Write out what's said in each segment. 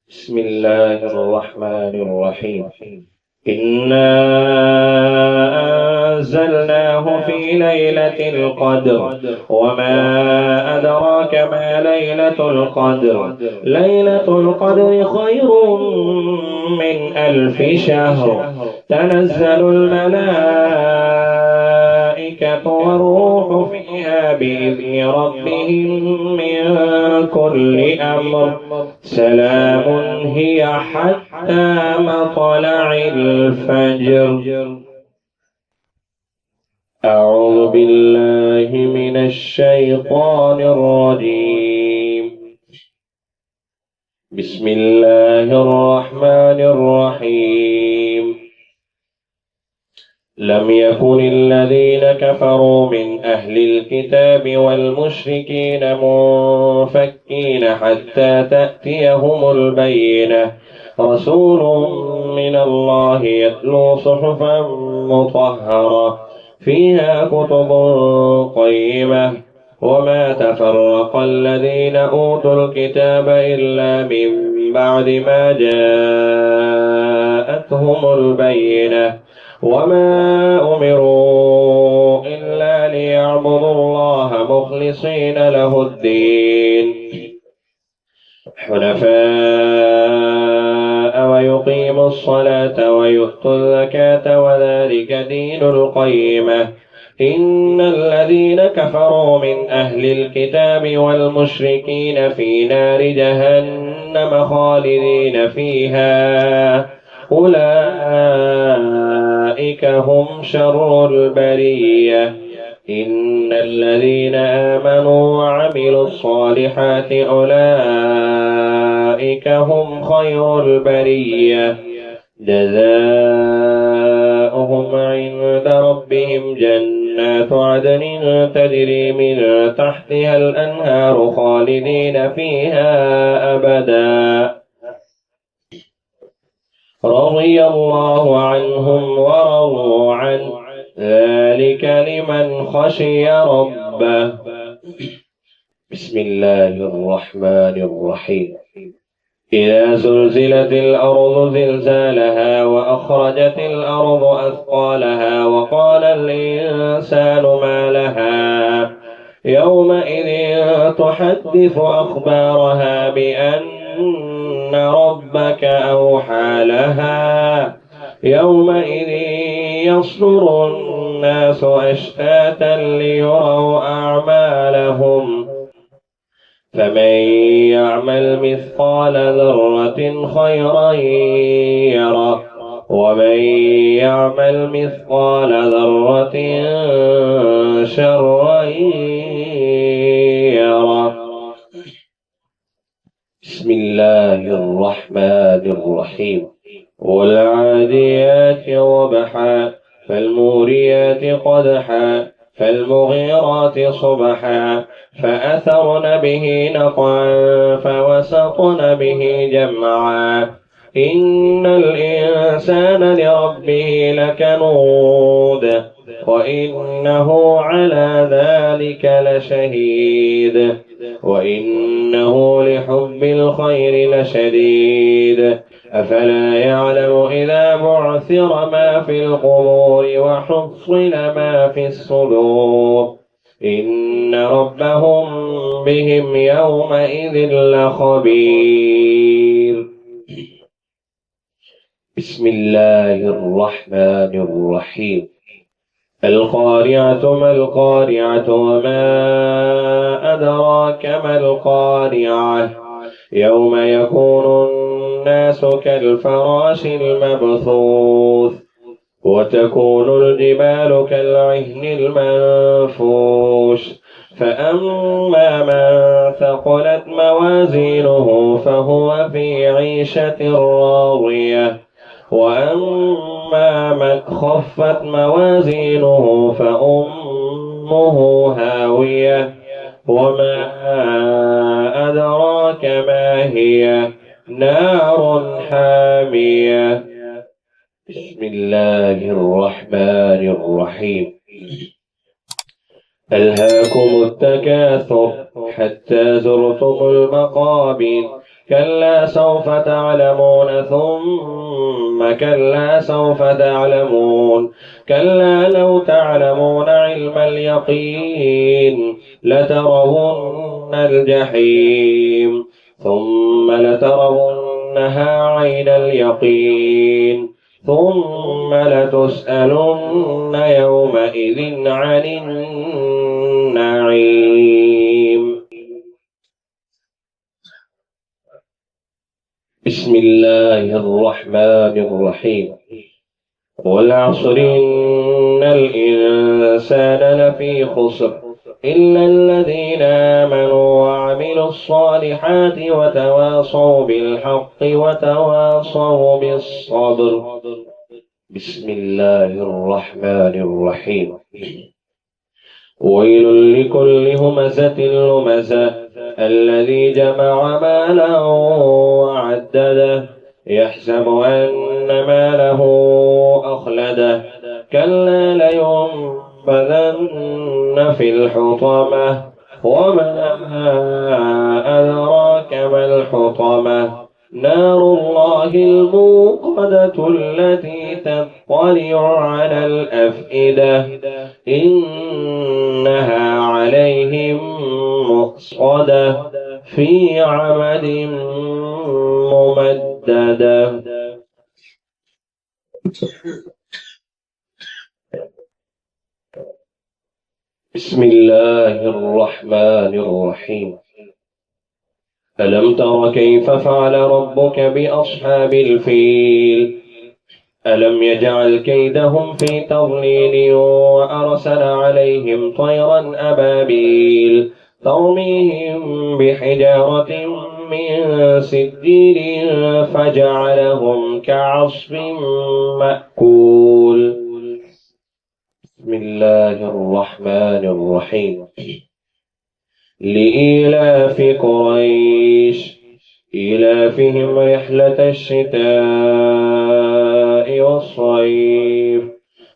بسم الله الرحمن الرحيم. إنا أنزلناه في ليلة القدر وما أدراك ما ليلة القدر. ليلة القدر خير من 1000 شهر. تنزل الملائكة والروح فيها بإذن ربهم من كل أمر. سلام هي حتى مطلع الفجر. أعوذ بالله من الشيطان الرجيم. بسم الله الرحمن الرحيم. لم يكن الذين كفروا من أهل الكتاب والمشركين منفكين حتى تأتيهم البينة. رسول من الله يتلو صحفا مطهرة فيها كتب قيمة. وما تفرق الذين أوتوا الكتاب إلا من بعد ما جاءتهم البينة. وما أمروا إلا ليعبدوا الله مخلصين له الدين حنفاء ويقيموا الصلاة ويؤتوا الزكاة وذلك دين القيمة. إن الذين كفروا من أهل الكتاب والمشركين في نار جهنم خالدين فيها أولئك هم شر البرية. إن الذين آمنوا وعملوا الصالحات أولئك هم خير البرية. جزاؤهم عند ربهم جنات عدن تجري من تحتها الأنهار خالدين فيها أبدا. رضي الله عنهم ورضوا عنه ذلك لمن خشي ربه. بسم الله الرحمن الرحيم. إذا زلزلت الأرض زلزالها وأخرجت الأرض أثقالها وقال الإنسان ما لها يومئذ تحدث أخبارها بأن ربك أوحى لها. يومئذ يصدر الناس أشتاتا ليروا أعمالهم. فمن يعمل مثقال ذرة خيرا يره ومن يعمل مثقال ذرة شرا يره. بسم الله الرحمن الرحيم. والعاديات ضبحا فالموريات قدحا فالمغيرات صبحا فأثرن به نقعا فوسطن به جمعا. إن الإنسان لربه لكنود وإنه على ذلك لشهيد وإنه لحب الخير لشديد. أفلا يعلم إذا بعثر ما في القبور وحصل ما في الصدور إن ربهم بهم يومئذ لخبير. بسم الله الرحمن الرحيم. القارعة ما القارعة وما أدراك ما القارعة. يوم يكون الناس كالفراش المبثوث وتكون الجبال كالعهن المنفوش. فأما من ثقلت موازينه فهو في عيشة راضية وأما من خفت موازينه فأمه هاوية وما أدراك ما هي نار حامية. بسم الله الرحمن الرحيم. ألهاكم التكاثر حتى زرتم المقابر كلا سوف تعلمون ثم كلا سوف تعلمون كلا لو تعلمون علم اليقين لترون الجحيم ثم لترونها عين اليقين ثم لتسألن يومئذ عن النعيم. بسم الله الرحمن الرحيم. والعصر إن الإنسان لفي خسر إلا الذين آمنوا وعملوا الصالحات وتواصوا بالحق وتواصوا بالصبر. بسم الله الرحمن الرحيم. ويل لكل همزة لمزة الذي جمع مالا وعدده يحسب أن ماله أخلده كلا لينبذن في الحطمة وما أدراك ما الحطمة نار الله الموقدة التي تطلع على الأفئدة إنها عليهم مؤصدة في عمد ممددة. بسم الله الرحمن الرحيم. ألم تر كيف فعل ربك بأصحاب الفيل ألم يجعل كيدهم في تضليل وأرسل عليهم طيرا أبابيل ترميهم بحجارة من سجيل فجعلهم كعصف مأكول. بسم الله الرحمن الرحيم. لإيلاف قريش إيلافهم رحلة الشتاء والصيف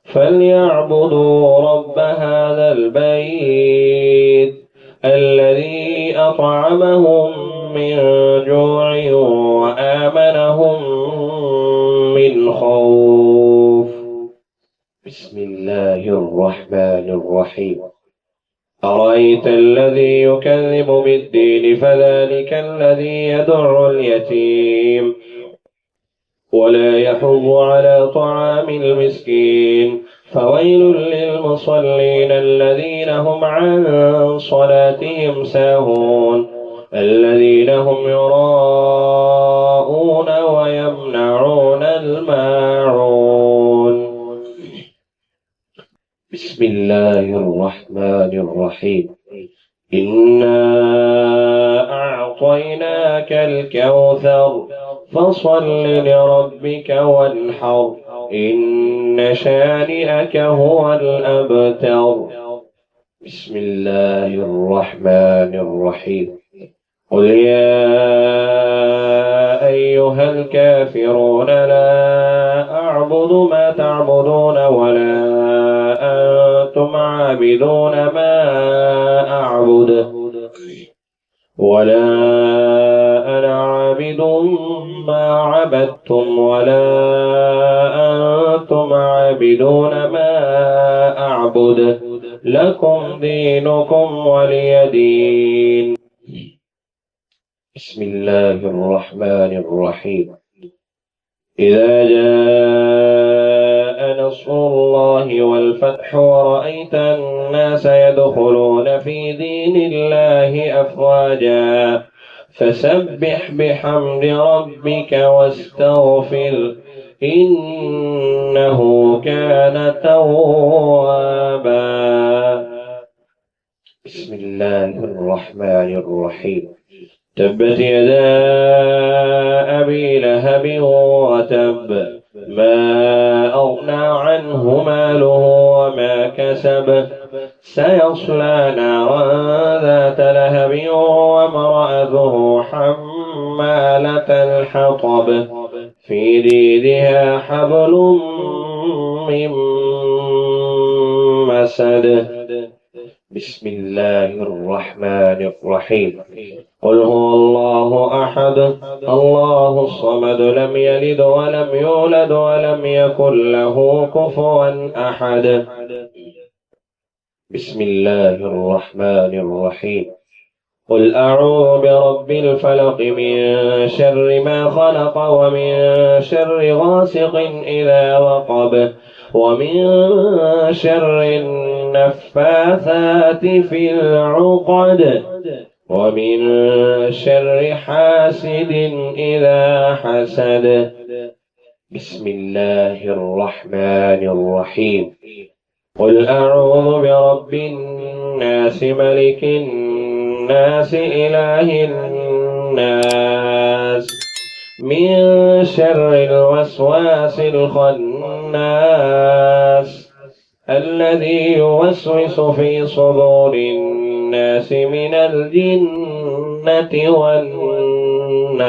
فليعبدوا رب هذا البيت الذي أطعمهم من جوع وآمنهم من خوف. بسم الله الرحمن الرحيم. أرأيت الذي يكذب بالدين فذلك الذي يدع اليتيم ولا يحض على طعام المسكين فويل للمصلين الذين هم عن صلاتهم ساهون الذين هم يراءون ويمنعون الماعون. بسم الله الرحمن الرحيم. إنا أعطيناك الكوثر فصل لربك وانحر إن شانئك هو الأبتر. بسم الله الرحمن الرحيم. قل يا أيها الكافرون لا أعبد ما تعبدون ولا أنتم عابدون ما أعبد ولا أنا عابد ما عبدتم ولا أنتم عابدون ما أعبد لكم دينكم ولي دين. بسم الله الرحمن الرحيم. إذا جاء نصر الله والفتح ورأيت الناس يدخلون في دين الله أفواجا فسبح بحمد ربك واستغفر إنه كان توابا. بسم الله الرحمن الرحيم. تبت يدا أبي لهب وتب ما أغنى عنه ماله وما كسب سيصلى نارا ذات لهب وامرأته حمالة الحطب في جيدها حبل من مسد. بسم الله الرحمن الرحيم قل هو الله أحد الله الصمد لم يلد ولم يولد ولم يكن له كفوا أحد بسم الله الرحمن الرحيم قل أعوذ برب الفلق من شر ما خلق ومن شر غاسق إذا وقب ومن شر النفاثات في العقد ومن شر حاسد إذا حسد بسم الله الرحمن الرحيم قل أعوذ برب الناس ملك الناس إله الناس من شر الوسواس الخناس الذي يوسوس في صدور الناس من الجنة والناس